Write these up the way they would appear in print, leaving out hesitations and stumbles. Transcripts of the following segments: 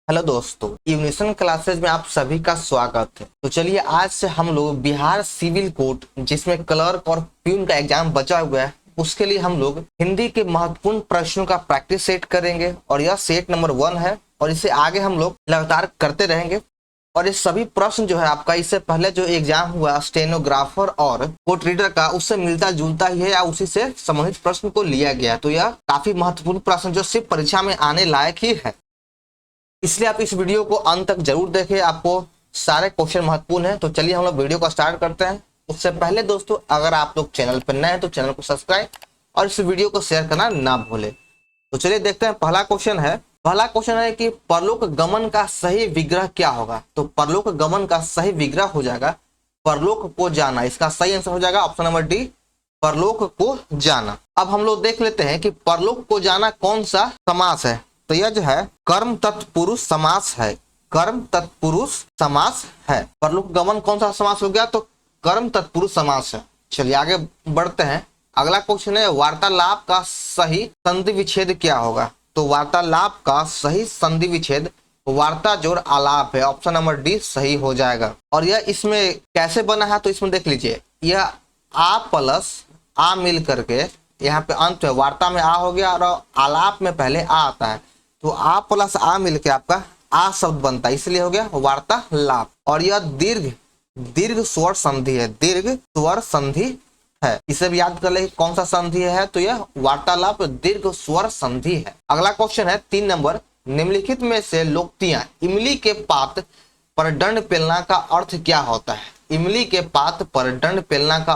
Hello दोस्तों, ignition classes में आप सभी का स्वागत है। तो चलिए आज से हम लोग बिहार सिविल कोर्ट जिसमें क्लर्क और प्यून का एग्जाम बचा हुआ है उसके लिए हम लोग हिंदी के महत्वपूर्ण प्रश्नों का प्रैक्टिस सेट करेंगे और यह सेट नंबर 1 है और इसे आगे हम लोग लगातार करते रहेंगे। और ये सभी प्रश्न जो है आपका इससे पहले जो एग्जाम हुआ स्टेनोग्राफर और कोर्ट रीडर का उससे मिलता जुलता ही है या उसी से संबंधित प्रश्न को लिया गया है। तो यह काफी महत्वपूर्ण प्रश्न जो सिर्फ परीक्षा में आने लायक ही है, इसलिए आप इस वीडियो को अंत तक जरूर देखें। आपको सारे क्वेश्चन महत्वपूर्ण हैं। तो चलिए हम लोग वीडियो को स्टार्ट करते हैं। उससे पहले दोस्तों, अगर आप लोग चैनल पर नए हैं तो चैनल को सब्सक्राइब और इस वीडियो को शेयर करना ना भूलें। तो चलिए देखते हैं। पहला क्वेश्चन है कि परलोक गमन का सही विग्रह क्या होगा। तो परलोक गमन का सही विग्रह हो जाएगा परलोक को जाना। इसका सही आंसर हो जाएगा ऑप्शन नंबर डी, परलोक को जाना। अब हम लोग देख लेते हैं कि परलोक को जाना कौन सा समास है। तो यह जो है कर्म तत्पुरुष समास है। कर्म तत्पुरुष समास है। परलोक गमन कौन सा समास हो गया? तो कर्म तत्पुरुष समास है। चलिए आगे बढ़ते हैं। अगला क्वेश्चन है वार्तालाप का सही संधि विच्छेद क्या होगा। तो वार्तालाप का सही संधि विच्छेद वार्ता जोड़ आलाप है। ऑप्शन नंबर डी सही हो जाएगा। और यह इसमें कैसे बना है तो इसमें देख लीजिए, यह आ प्लस आ मिल करके यहाँ पे अंत में वार्ता में आ हो गया और आलाप में पहले आ आता है। तो आ प्लस आ मिलके आपका आ शब्द बनता है, इसलिए हो गया वार्तालाप। और यह दीर्घ स्वर संधि है। दीर्घ स्वर संधि है। इसे भी याद कर ले कौन सा संधि है। तो यह वार्तालाप दीर्घ स्वर संधि है। अगला क्वेश्चन है 3 नंबर, निम्नलिखित में से लोकोक्तियां इमली के पात पर दंड पेलना का अर्थ क्या होता है। इमली के पात पर दंड पेलना का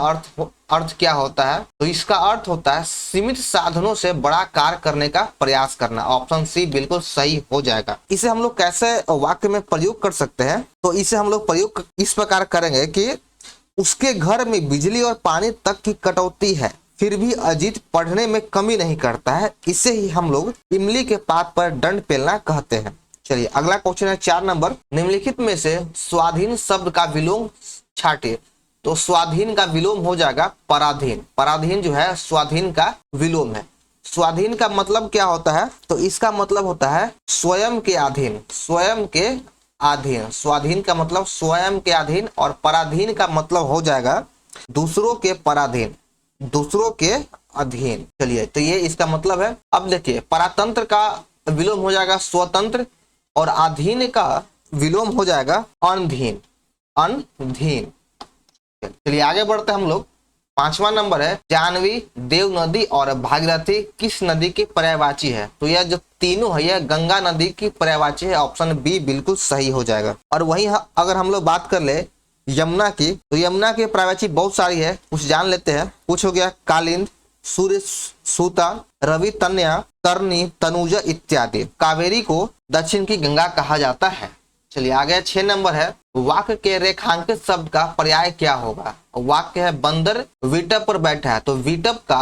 अर्थ क्या होता है। तो इसका अर्थ होता है सीमित साधनों से बड़ा कार्य करने का प्रयास करना। ऑप्शन सी बिल्कुल सही हो जाएगा। इसे हम लोग कैसे वाक्य में प्रयोग कर सकते हैं? तो इसे हम लोग प्रयोग इस प्रकार करेंगे कि उसके घर में बिजली और पानी तक की कटौती है, फिर भी अजीत पढ़ने में कमी नहीं करता है। इसे ही हम लोग इमली के पात पर दंड पेलना कहते हैं। चलिए अगला क्वेश्चन है 4 नंबर, निम्नलिखित में से स्वाधीन शब्द का विलोम छाटिए। तो स्वाधीन का विलोम हो जाएगा पराधीन। पराधीन जो है स्वाधीन का विलोम है। स्वाधीन का मतलब क्या होता है? तो इसका मतलब होता है स्वयं के अधीन। स्वयं के अधीन। स्वाधीन का मतलब स्वयं के अधीन और पराधीन का मतलब हो जाएगा दूसरों के पराधीन, दूसरों के अधीन। चलिए तो ये इसका मतलब है। अब देखिए परातंत्र का विलोम हो जाएगा स्वतंत्र और अधीन का विलोम हो जाएगा अनधीन। अनधीन। चलिए आगे बढ़ते हैं हम लोग। 5वां नंबर है जाह्नवी, देव नदी और भागीरथी किस नदी की पर्यायवाची है। तो यह जो तीनों है यह गंगा नदी की पर्यायवाची है। ऑप्शन बी बिल्कुल सही हो जाएगा। और वहीं अगर हम लोग बात कर ले यमुना की, तो यमुना की पर्यायवाची बहुत सारी है, कुछ जान लेते हैं। कुछ हो गया कालिंद, सूर्य सूता, रवि तन्या, तरनी, तनुजा इत्यादि। कावेरी को दक्षिण की गंगा कहा जाता है। चलिए आगे 6 नंबर है वाक्य के रेखांकित शब्द का पर्याय क्या होगा। वाक्य है बंदर विटप पर बैठा है। तो विटप का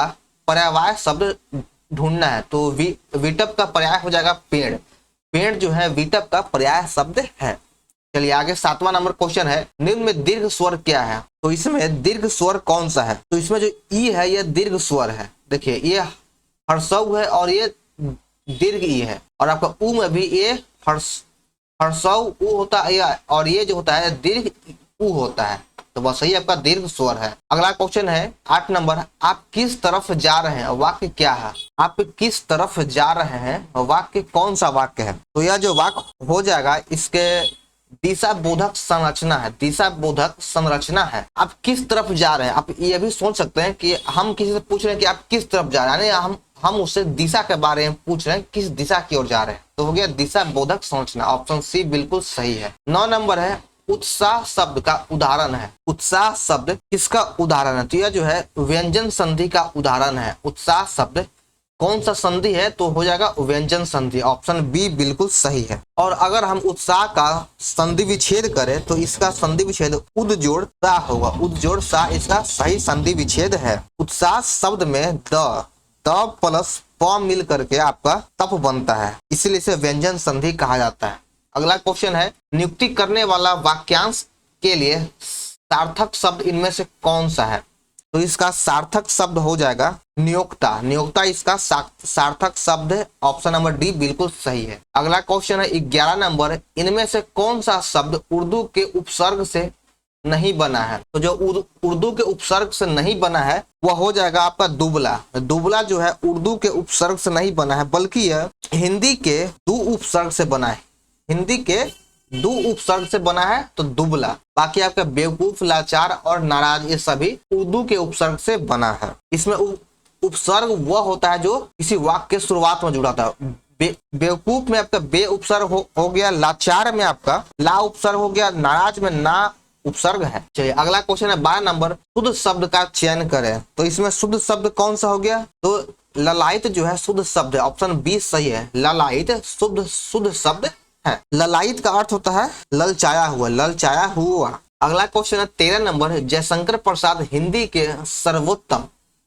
पर्यायवाची शब्द ढूंढना है। तो विटप का पर्याय हो जाएगा पेड़। पेड़ जो है विटप का पर्याय शब्द है। चलिए आगे 7वां नंबर क्वेश्चन है निम्न में दीर्घ स्वर क्या है। तो इसमें दीर्घ स्वर कौन सा है? तो इसमें जो ई है यह दीर्घ स्वर है। देखिए ये हर्षौ है और ये दीर्घ ई है। और आपका ऊ में भी ये हर्षौ ऊ होता है और ये जो होता है दीर्घ ऊ होता है। तो बस यही आपका दीर्घ स्वर है। अगला क्वेश्चन है 8 नंबर, आप किस तरफ जा रहे हैं वाक्य क्या है। आप किस तरफ जा रहे हैं वाक्य कौन सा वाक्य है। तो यह जो वाक्य हो जाएगा इसके दिशा बोधक संरचना है। दिशा बोधक संरचना है। आप किस तरफ जा रहे हैं। आप ये भी सोच सकते हैं कि हम किसी से पूछ रहे हैं कि आप किस तरफ जा रहे हैं, हम उससे दिशा के बारे में पूछ रहे हैं किस दिशा की ओर जा रहे हैं। तो हो गया दिशा बोधक संरचना। ऑप्शन सी बिल्कुल सही है। 9 नंबर है उत्साह शब्द का उदाहरण है। उत्साह शब्द किसका उदाहरण है? तो यह जो है व्यंजन संधि का उदाहरण है। उत्साह शब्द कौन सा संधि है? तो हो जाएगा व्यंजन संधि। ऑप्शन बी बिल्कुल सही है। और अगर हम उत्साह का संधि विच्छेद करें तो इसका संधि विच्छेद उद जोड़ सा होगा। उद जोड़ सा इसका सही संधि विच्छेद है। उत्साह शब्द में द प्लस प मिल करके आपका तप बनता है, इसलिए इसे व्यंजन संधि कहा जाता है। अगला क्वेश्चन है नियुक्ति करने वाला वाक्यांश के लिए सार्थक शब्द इनमें से कौन सा है। तो इसका सार्थक शब्द हो जाएगा नियोक्ता। नियोक्ता इसका सार्थक शब्द है। ऑप्शन नंबर डी बिल्कुल सही है। अगला क्वेश्चन है 11 नंबर, इनमें से कौन सा शब्द उर्दू के उपसर्ग से नहीं बना है? तो जो उर्दू के उपसर्ग से नहीं बना है वह हो जाएगा आपका दुबला। दुबला जो है उर्दू के उपसर्ग से नहीं बना है, बल्कि यह हिंदी के दो उपसर्ग से बना है। हिंदी के दो उपसर्ग से बना है तो दुबला। बाकी आपका बेवकूफ, लाचार और नाराज ये सभी उर्दू के उपसर्ग से बना है। इसमें उपसर्ग वह होता है जो किसी वाक्य के शुरुआत में जुड़ा था। बेवकूफ में आपका बे उपसर्ग हो गया, लाचार में आपका ला उपसर्ग हो गया, नाराज में ना उपसर्ग है। चलिए अगला क्वेश्चन है 12 नंबर, शुद्ध शब्द का चयन करें। तो इसमें शुद्ध शब्द कौन सा हो गया? तो ललायत जो है शुद्ध शब्द है। ऑप्शन बी सही है। ललायत शुद्ध शब्द है। ललायत का अर्थ होता है ललचाया हुआ, ललचाया हुआ। अगला क्वेश्चन है 13 नंबर, जयशंकर प्रसाद हिंदी के सर्वोत्तम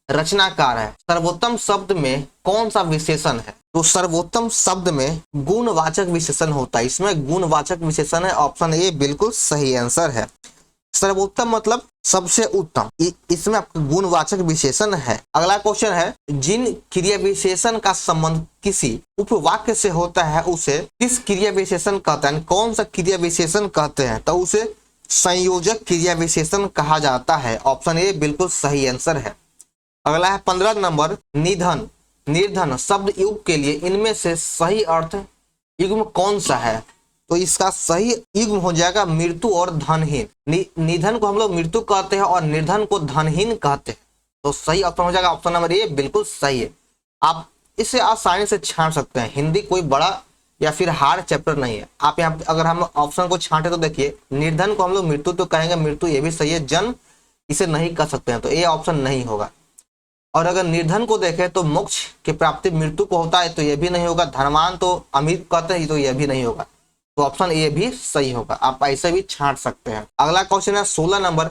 रचनाकार है। सर्वोत्तम शब्द में कौन सा विशेषण है? तो सर्वोत्तम शब्द में गुणवाचक विशेषण होता है। इसमें गुणवाचक विशेषण है। ऑप्शन ए बिल्कुल सही आंसर है। सर्वोत्तम मतलब सबसे उत्तम, इसमें आपका गुणवाचक विशेषण है। अगला क्वेश्चन है, जिन क्रिया विशेषण का संबंध किसी उपवाक्य से होता है उसे किस क्रिया विशेषण कहते हैं? कौन सा क्रिया विशेषण कहते हैं? तो उसे संयोजक क्रिया विशेषण कहा जाता है। ऑप्शन ए बिल्कुल सही आंसर है। अगला है 15 नंबर, निधन निर्धन शब्द युग के लिए इनमें से सही अर्थ युग्म कौन सा है? तो इसका सही युग्म हो जाएगा मृत्यु और धनहीन। निधन को हम लोग मृत्यु कहते हैं और निर्धन को धनहीन कहते हैं। तो सही ऑप्शन हो जाएगा ऑप्शन नंबर ए बिल्कुल सही है। आप इसे आसानी से छांट सकते हैं। हिंदी कोई बड़ा या फिर हार्ड चैप्टर नहीं है। आप यहाँ अगर हम ऑप्शन को छांटे तो देखिए, निर्धन को हम लोग मृत्यु तो कहेंगे, मृत्यु ये भी सही है। जन्म इसे नहीं कह सकते हैं, तो ये ऑप्शन नहीं होगा। और अगर निर्धन को देखें तो मोक्ष की प्राप्ति मृत्यु को होता है, तो यह भी नहीं होगा। धनवान तो अमीर कहते हैं, तो यह भी नहीं होगा। तो ऑप्शन ए भी सही होगा। आप ऐसे भी छांट सकते हैं। अगला क्वेश्चन है 16 नंबर,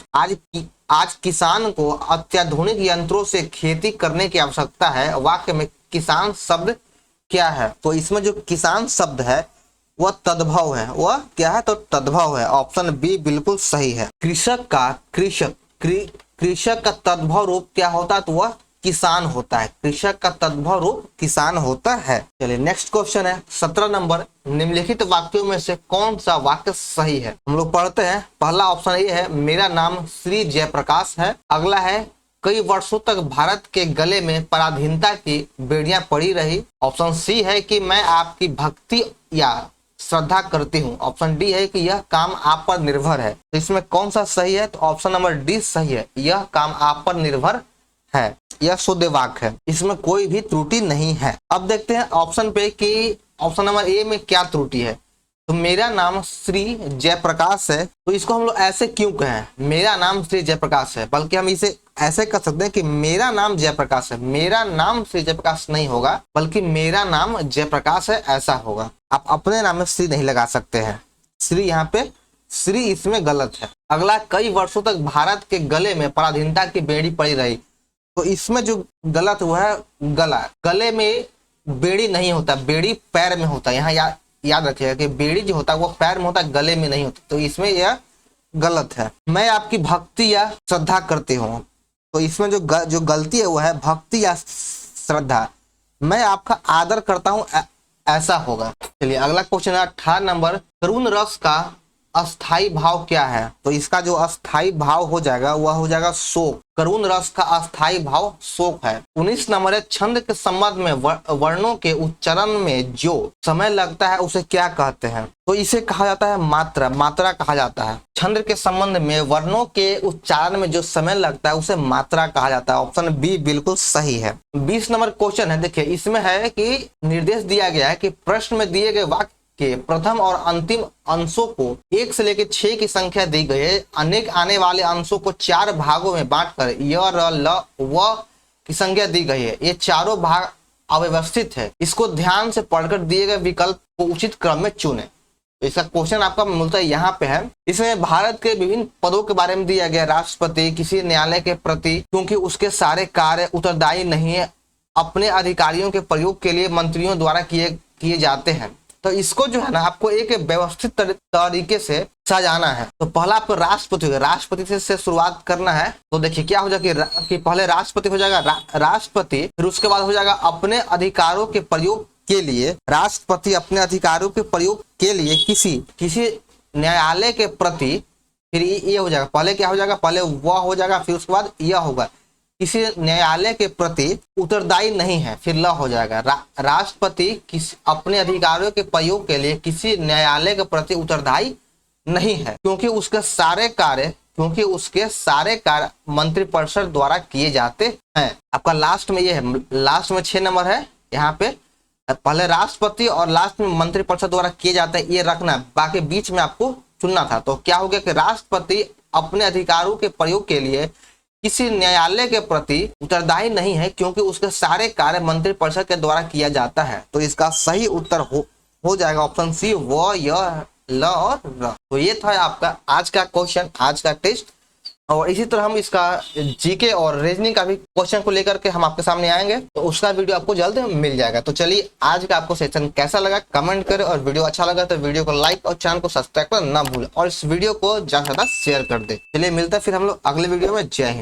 आज किसान को अत्याधुनिक यंत्रों से खेती करने की आवश्यकता है। वाक्य में किसान शब्द क्या है? तो इसमें जो किसान शब्द है वह तद्भव है। वह क्या है? तो तद्भव है। ऑप्शन बी बिल्कुल सही है। कृषक का तद्भव रूप क्या होता है? तो वह किसान होता है। कृषक का तद्भव रूप किसान होता है। चलिए नेक्स्ट क्वेश्चन है 17 नंबर, निम्नलिखित वाक्यों में से कौन सा वाक्य सही है? हम लोग पढ़ते हैं। पहला ऑप्शन ये है, मेरा नाम श्री जयप्रकाश है। अगला है, कई वर्षों तक भारत के गले में पराधीनता की बेड़ियां पड़ी रही। ऑप्शन सी है कि मैं आपकी भक्ति या श्रद्धा करती हूँ। ऑप्शन डी है कि यह काम आप पर निर्भर है। तो इसमें कौन सा सही है? तो ऑप्शन नंबर डी सही है। यह काम आप पर निर्भर है। यह शुद्ध वाक्य है, इसमें कोई भी त्रुटि नहीं है। अब देखते हैं ऑप्शन पे कि ऑप्शन नंबर ए में क्या त्रुटि है। तो मेरा नाम श्री जयप्रकाश है, तो इसको हम लोग ऐसे क्यों कहें? मेरा नाम श्री जयप्रकाश है, बल्कि हम इसे ऐसे कर सकते हैं कि मेरा नाम जयप्रकाश है। मेरा नाम श्री जयप्रकाश नहीं होगा, बल्कि मेरा नाम जयप्रकाश है, ऐसा होगा। आप अपने नाम में श्री नहीं लगा सकते हैं। श्री यहाँ पे श्री इसमें गलत है। अगला, कई वर्षों तक भारत के गले में पराधीनता की बेड़ी पड़ी रही। तो इसमें जो गलत हुआ है गला, गले में बेड़ी नहीं होता, बेड़ी पैर में होता है। यहाँ याद रखिएगा कि बेड़ी जो होता है वो पैर में होता है, गले में नहीं होता। तो इसमें यह गलत है। मैं आपकी भक्ति या श्रद्धा करती हूँ। तो इसमें जो गलती है वो है भक्ति या श्रद्धा। मैं आपका आदर करता हूँ, ऐसा होगा। चलिए अगला क्वेश्चन है 18 नंबर, करुण रस का अस्थाई भाव क्या है? तो इसका जो अस्थाई भाव हो जाएगा वह हो जाएगा शोक। करुण रस का अस्थाई भाव शोक है। 19 नंबर है, छंद के संबंध में वर्णों के उच्चारण में जो समय लगता है उसे क्या कहते हैं? तो इसे कहा जाता है मात्रा। मात्रा कहा जाता है। छंद के संबंध में वर्णों के उच्चारण में जो समय लगता है उसे मात्रा कहा जाता है। ऑप्शन बी बिल्कुल सही है। 20 नंबर क्वेश्चन है, देखिए इसमें है कि निर्देश दिया गया है कि प्रश्न में दिए गए वाक्य के प्रथम और अंतिम अंशों को 1 से लेकर 6 की संख्या दी गई है। अनेक आने वाले अंशों को 4 भागों में बांटकर य, र, ल, व की संख्या दी गई है। ये चारों भाग अव्यवस्थित है। इसको ध्यान से पढ़कर दिए गए विकल्प को उचित क्रम में चुने। तो इसका क्वेश्चन आपका मूलतः यहाँ पे है। इसमें भारत के विभिन्न पदों के बारे में दिया गया। राष्ट्रपति किसी न्यायालय के प्रति, क्योंकि उसके सारे कार्य उत्तरदायी नहीं है, अपने अधिकारियों के प्रयोग के लिए मंत्रियों द्वारा किए जाते हैं। तो इसको जो है ना आपको एक व्यवस्थित तरीके से सजाना है। तो पहला आपको राष्ट्रपति होगा, राष्ट्रपति से शुरुआत करना है। तो देखिए क्या हो जाएगा कि पहले राष्ट्रपति हो जाएगा राष्ट्रपति, फिर उसके बाद हो जाएगा अपने अधिकारों के प्रयोग के लिए, राष्ट्रपति अपने अधिकारों के प्रयोग के लिए किसी न्यायालय के प्रति, फिर ये हो जाएगा, पहले क्या हो जाएगा, पहले वह हो जाएगा, फिर उसके बाद यह होगा, किसी न्यायालय के प्रति उत्तरदायी नहीं है, फिर ल हो जाएगा। राष्ट्रपति अपने अधिकारों के प्रयोग के लिए किसी न्यायालय के प्रति उत्तरदायी नहीं है, क्योंकि उसके सारे कार्य मंत्रिपरिषद द्वारा किए जाते हैं। आपका लास्ट में ये है, लास्ट में 6 नंबर है, यहाँ पे पहले राष्ट्रपति और लास्ट में मंत्रिपरिषद द्वारा किए जाते हैं, ये रखना है, बाकी बीच में आपको चुनना था। तो क्या हो गया कि राष्ट्रपति अपने अधिकारों के प्रयोग के लिए किसी न्यायालय के प्रति उत्तरदायी नहीं है, क्योंकि उसके सारे कार्य मंत्रिपरिषद के द्वारा किया जाता है। तो इसका सही उत्तर हो जाएगा ऑप्शन सी, व, य, ल और र। तो ये था आपका आज का क्वेश्चन, आज का टेस्ट। और इसी तरह हम इसका जीके और रीजनिंग का भी क्वेश्चन को लेकर के हम आपके सामने आएंगे, तो उसका वीडियो आपको जल्द मिल जाएगा। तो चलिए आज का आपको सेशन कैसा लगा कमेंट करें, और वीडियो अच्छा लगा तो वीडियो को लाइक और चैनल को सब्सक्राइब करना ना भूलें, और इस वीडियो को ज्यादा से ज्यादा शेयर कर दे। चलिए मिलता है फिर हम लोग अगले वीडियो में। जय हिंद।